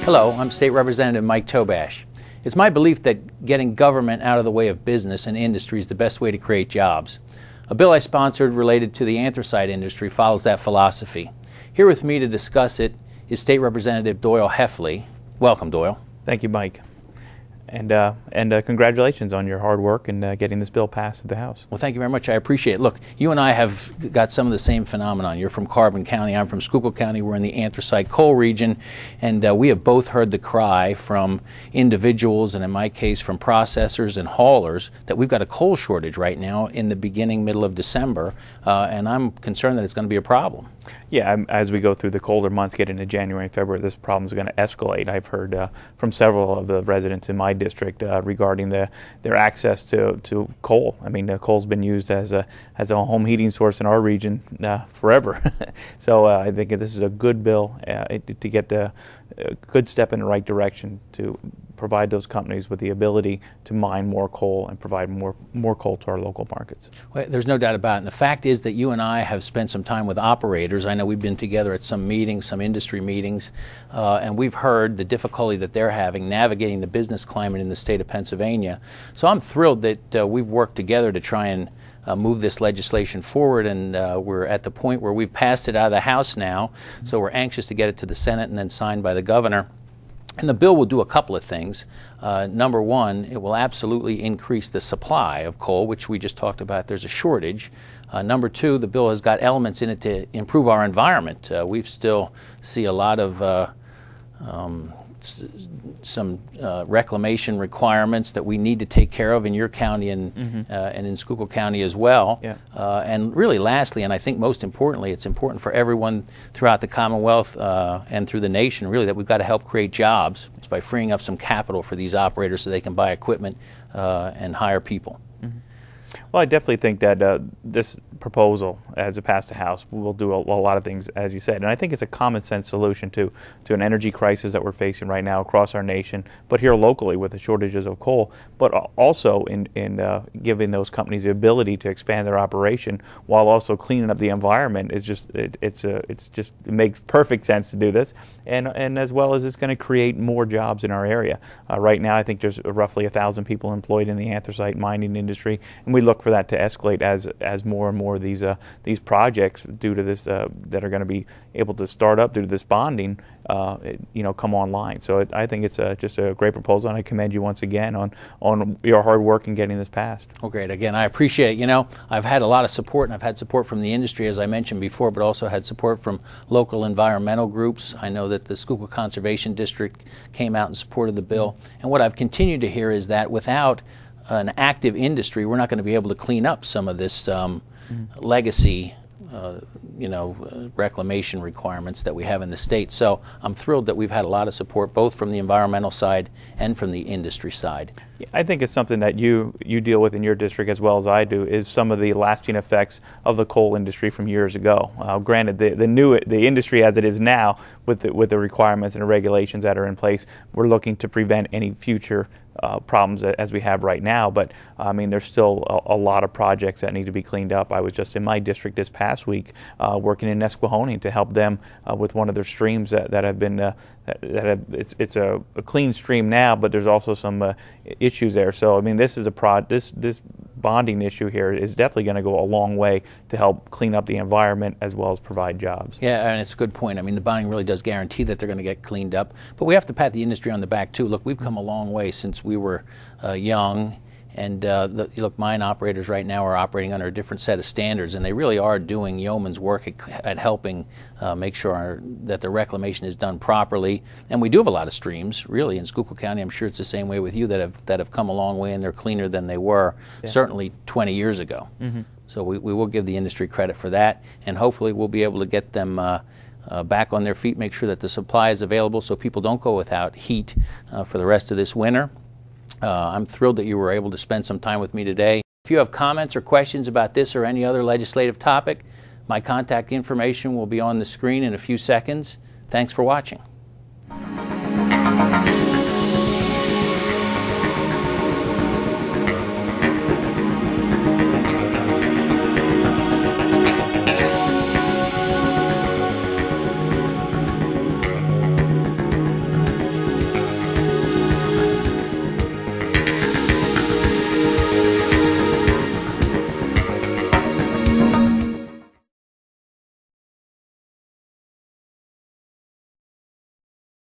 Hello, I'm State Representative Mike Tobash. It's my belief that getting government out of the way of business and industry is the best way to create jobs. A bill I sponsored related to the anthracite industry follows that philosophy. Here with me to discuss it is State Representative Doyle Heffley. Welcome, Doyle. Thank you, Mike. And congratulations on your hard work and getting this bill passed at the House. Well, thank you very much. I appreciate it. Look, you and I have got some of the same phenomenon. You're from Carbon County. I'm from Schuylkill County. We're in the anthracite coal region. And we have both heard the cry from individuals, and in my case from processors and haulers, that we've got a coal shortage right now in the middle of December. And I'm concerned that it's going to be a problem. Yeah, as we go through the colder months, get into January and February, this problem is going to escalate. I've heard from several of the residents in my district regarding their access to coal. I mean, coal's been used as a home heating source in our region forever. So I think this is a good bill to get a good step in the right direction to provide those companies with the ability to mine more coal and provide more coal to our local markets. Well, there's no doubt about it. And the fact is that you and I have spent some time with operators. I know we've been together at some meetings, some industry meetings, and we've heard the difficulty that they're having navigating the business climate in the state of Pennsylvania. So I'm thrilled that we've worked together to try and move this legislation forward, and we're at the point where we've passed it out of the House now, so we're anxious to get it to the Senate and then signed by the governor. And the bill will do a couple of things. Number one, it will absolutely increase the supply of coal, which we just talked about. There's a shortage. Number two, the bill has got elements in it to improve our environment. We still see a lot of some reclamation requirements that we need to take care of in your county and in Schuylkill County as well. Yeah. And really lastly, and I think most importantly, it's important for everyone throughout the Commonwealth and through the nation really, that we've got to help create jobs by freeing up some capital for these operators so they can buy equipment and hire people. Well, I definitely think that this proposal, as it passed the House, will do a lot of things, as you said. And I think it's a common sense solution to an energy crisis that we're facing right now across our nation, but here locally with the shortages of coal, but also in giving those companies the ability to expand their operation while also cleaning up the environment. It makes perfect sense to do this, and as well as it's going to create more jobs in our area. Right now, I think there's roughly 1,000 people employed in the anthracite mining industry, and we look for that to escalate as more and more of these projects due to this that are going to be able to start up due to this bonding come online. So I think it's just a great proposal, and I commend you once again on your hard work in getting this passed. Well, great. Again, I appreciate it. You know, I've had a lot of support, and I've had support from the industry, as I mentioned before, but also had support from local environmental groups. I know that the Schuylkill Conservation District came out and supported the bill. And what I've continued to hear is that without an active industry, we're not going to be able to clean up some of this legacy reclamation requirements that we have in the state. So I'm thrilled that we've had a lot of support both from the environmental side and from the industry side. I think it's something that you deal with in your district as well as I do, is some of the lasting effects of the coal industry from years ago. Granted, the industry as it is now, with the requirements and the regulations that are in place, we're looking to prevent any future problems as we have right now. But I mean, there's still a lot of projects that need to be cleaned up. I was just in my district this past week working in Nesquehoning to help them with one of their streams that have been it's a clean stream now, but there's also some issues there. So I mean, this is this bonding issue here is definitely going to go a long way to help clean up the environment as well as provide jobs. Yeah, and it's a good point. I mean, the bonding really does guarantee that they're going to get cleaned up, but we have to pat the industry on the back too. Look, we've come a long way since we were young. And look, mine operators right now are operating under a different set of standards, and they really are doing yeoman's work at helping make sure that the reclamation is done properly. And we do have a lot of streams, really, in Schuylkill County. I'm sure it's the same way with you, that have come a long way, and they're cleaner than they were certainly 20 years ago. So we will give the industry credit for that, and hopefully we'll be able to get them back on their feet, make sure that the supply is available so people don't go without heat for the rest of this winter. I'm thrilled that you were able to spend some time with me today. If you have comments or questions about this or any other legislative topic, my contact information will be on the screen in a few seconds. Thanks for watching.